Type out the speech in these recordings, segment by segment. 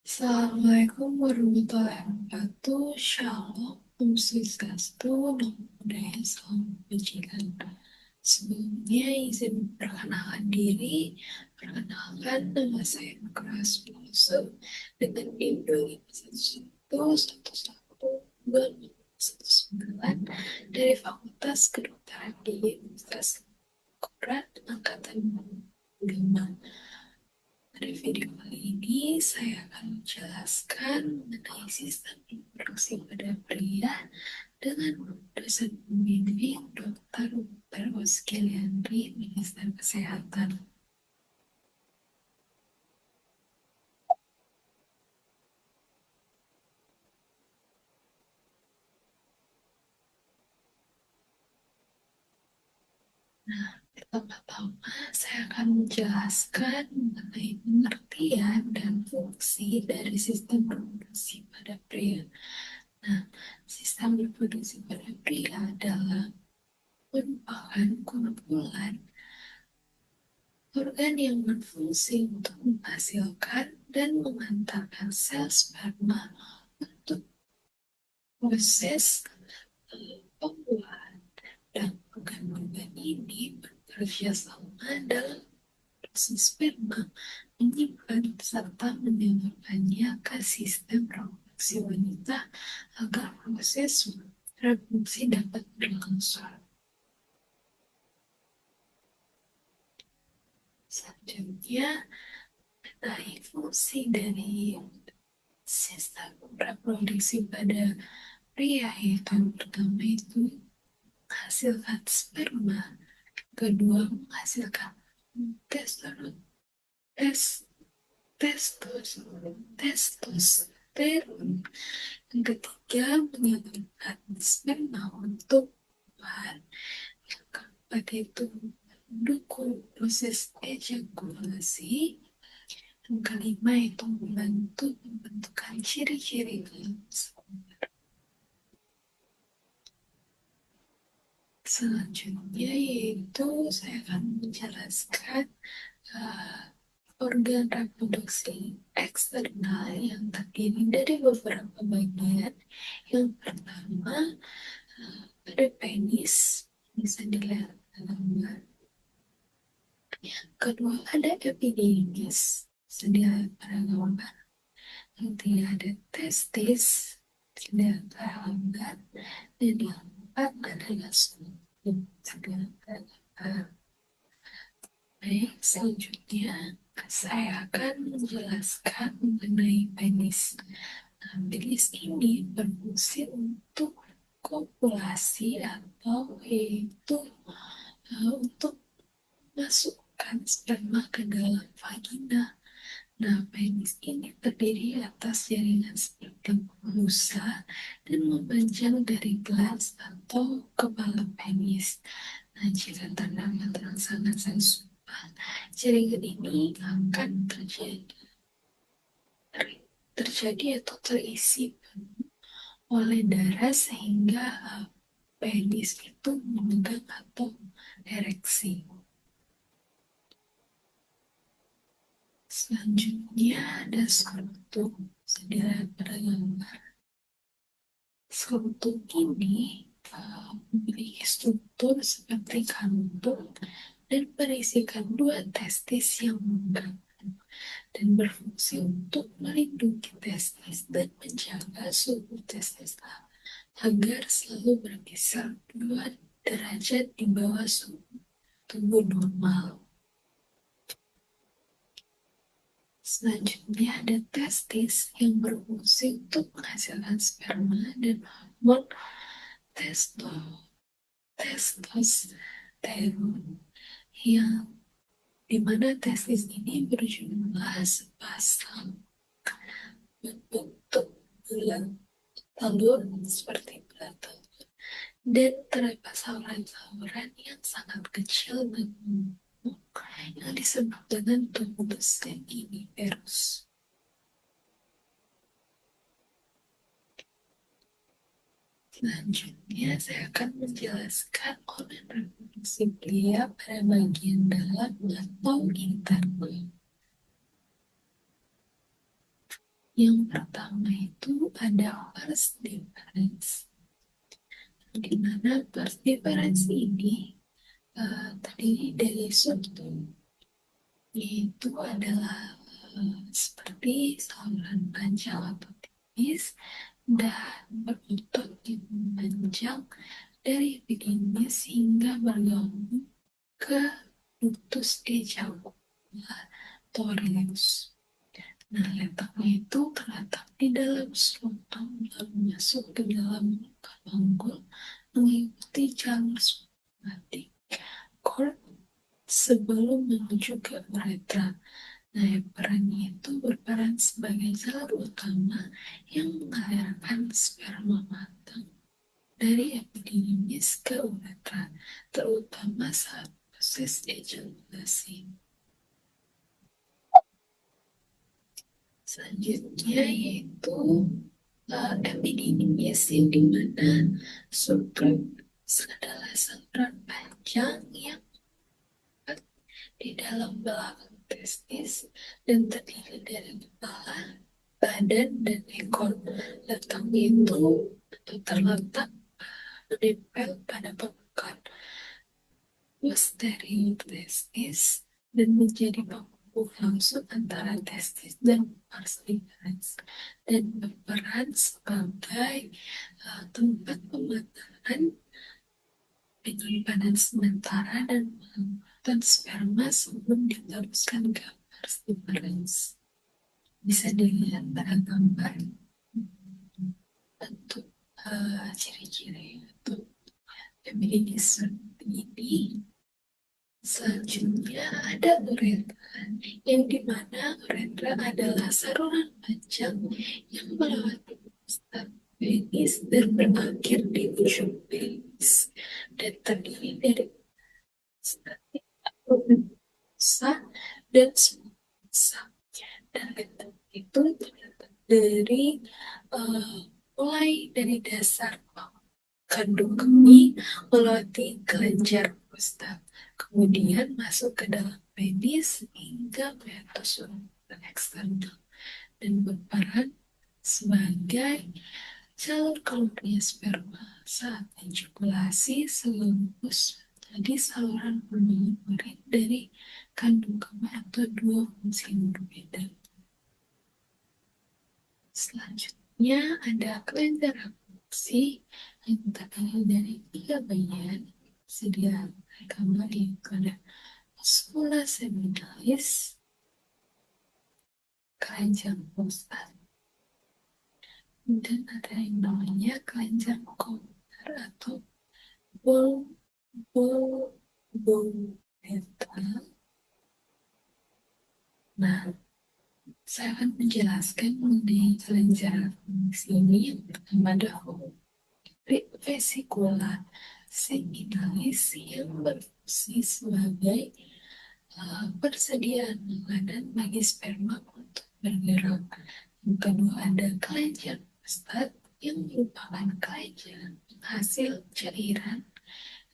Assalamualaikum warahmatullahi wabarakatuh. Shalom, Om Swastiastu, Namo Buddhaya, Salam Kebajikan. Sebelumnya izin perkenalkan diri. Perkenalkan nama saya Nukras Pulso dengan NIM 251112019 dari Fakultas Kedokteran Gigi Universitas Kodrat Angkatan 5. Pada video kali ini saya akan menjelaskan mengenai sistem reproduksi pada pria dengan dosen pembimbing Dr. Oski Liandri, Minister Kesehatan. Nah, pertama-tama saya akan menjelaskan mengenai pengertian dan fungsi dari sistem reproduksi pada pria. Nah, sistem reproduksi pada pria adalah merupakan kumpulan organ yang berfungsi untuk menghasilkan dan mengantarkan sel sperma untuk proses pembuahan, dan organ-organ ini bekerja sama dalam proses sperma menyimpan serta menyebarkannya ke sistem reproduksi wanita agar proses reproduksi dapat berlangsung. Selanjutnya, mengenai fungsi dari sistem reproduksi pada pria, yaitu yang pertama itu menghasilkan sperma, kedua menghasilkan testosteron, testosteron, yang ketiga menyalurkan sperma untuk bahan, yang keempat itu mendukung proses ejakulasi, yang kelima itu membantu pembentukan ciri-ciri dalam sperma. Selanjutnya yaitu saya akan menjelaskan organ reproduksi eksternal yang terdiri dari beberapa bagian. Yang pertama ada penis, bisa dilihat dalam gambar. Yang kedua ada epididymis, bisa dilihat pada gambar. Yang ketiga ada testis, bisa dilihat pada gambar. Dan yang keempat adalah sperma, bisa dilihat pada gambar. Baik, selanjutnya saya akan menjelaskan mengenai penis. Nah, penis ini berfungsi untuk kopulasi atau yaitu untuk masukkan sperma ke dalam vagina. Nah, penis ini terdiri atas jaringan seperti busa dan memanjang dari glans atau kepala penis. Nah, jika terdapat rangsangan seksual, jaringan ini akan terjadi atau terisi oleh darah sehingga penis itu memegang atau ereksi. Selanjutnya ada skrotum, sedang pada gambar. Skrotum ini memiliki struktur seperti kantung dan berisikan dua testis yang menggerakkan dan berfungsi untuk melindungi testis dan menjaga suhu testis agar selalu berkisar 2 derajat di bawah suhu tubuh normal. Selanjutnya ada testis yang berfungsi untuk menghasilkan sperma dan hormon testosteron, yang dimana testis ini berjumlah sepasang berbentuk bulat telur seperti bulat telur, dan terdapat saluran-saluran yang sangat kecil dan yang disebut dengan tubulus seminiferus. Selanjutnya saya akan menjelaskan organ reproduksi pria pada bagian dalam atau internal. Yang pertama itu ada first difference, di mana first difference ini terdiri dari suatu, yaitu adalah seperti saluran panjang atau tipis dan berotot yang memanjang dari epididymis hingga bergabung ke ductus ejaculatorius. Nah, letaknya itu terletak di dalam slotum lalu masuk ke dalam muka panggul mengikuti jalur spermatik cord sebelum menuju ke uretra. Nah, perannya itu berperan sebagai jalur utama yang mengalirkan sperma matang dari epididymis ke uretra, terutama saat proses ejakulasi. Selanjutnya yaitu epididymis, yang dimana subclavius adalah saluran panjang yang di dalam belakang testis dan terdiri dari kepala, badan, dan ekor. Letaknya itu terletak menempel pada permukaan posterior testis dan menjadi penghubung langsung antara testis dan pars deferens, dan berperan sebagai tempat pematangan, penyimpanan sementara, dan penguatan sperma sebelum diteruskan ke pars deferens. Bisa dilihat pada gambar bentuk ciri-ciri untuk feminis seperti ini. Selanjutnya ada uretra, yang dimana uretra adalah saluran panjang yang melewati prostat penis dan berakhir di ujung penis, dan terdiri dari statik atau sah dan sah. Dan letak itu terletak dari mulai dari dasar kandung kemih melewati kelenjar prostat, kemudian masuk ke dalam penis hingga meatus ureter eksternal, dan berperan sebagai jalur keluarnya sperma saat ejakulasi sekaligus menjadi saluran pembuangan urin dari kandung kemih atau dua fungsi yang berbeda. Selanjutnya ada kelenjar reproduksi yang terdiri dari 3 bagian. Sedia gambar yang ada muscula seminalis, kelenjar prostat, dan ada yang namanya kelenjar koper atau bol uretra. Nah, saya akan menjelaskan mengenai kelenjar reproduksi ini. Yang pertama dahulu, vesicula seminalis, yang berfungsi sebagai persediaan makanan bagi sperma untuk bergerak. Yang kedua ada kelenjar prostat, yang merupakan kelenjar penghasil cairan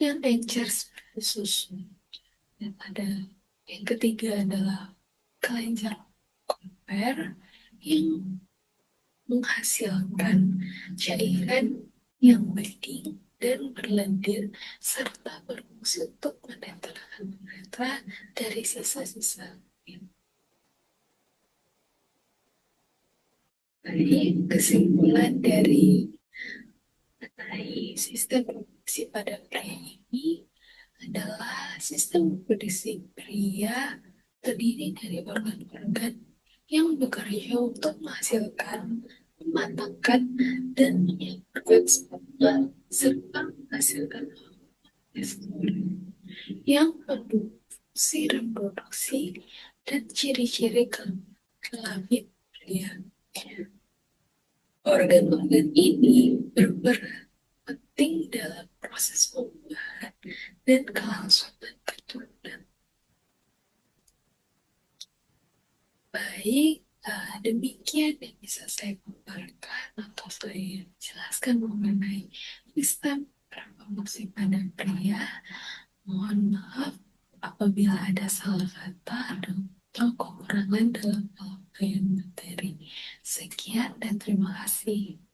yang encer seperti susu. Dan ada yang ketiga adalah kelenjar koper, yang menghasilkan cairan yang bening dan berlendir serta berfungsi untuk menetralkan uretra dari sisa-sisa urin. Jadi kesimpulan dari mengenai sistem reproduksi pada pria ini adalah sistem reproduksi pria terdiri dari organ-organ yang bekerja untuk menghasilkan, mematangkan, dan menyalurkan sperma serta menghasilkan testosteron yang mendukung fungsi reproduksi dan ciri-ciri kelamin pria. Organ-organ ini berperan penting dalam proses pembuahan dan kelangsungan keturunan. Baik, demikian yang bisa saya paparkan atau saya jelaskan mengenai sistem reproduksi pada pria. Mohon maaf apabila ada salah kata atau kekurangan dalam penyampaian materi. Sekian dan terima kasih.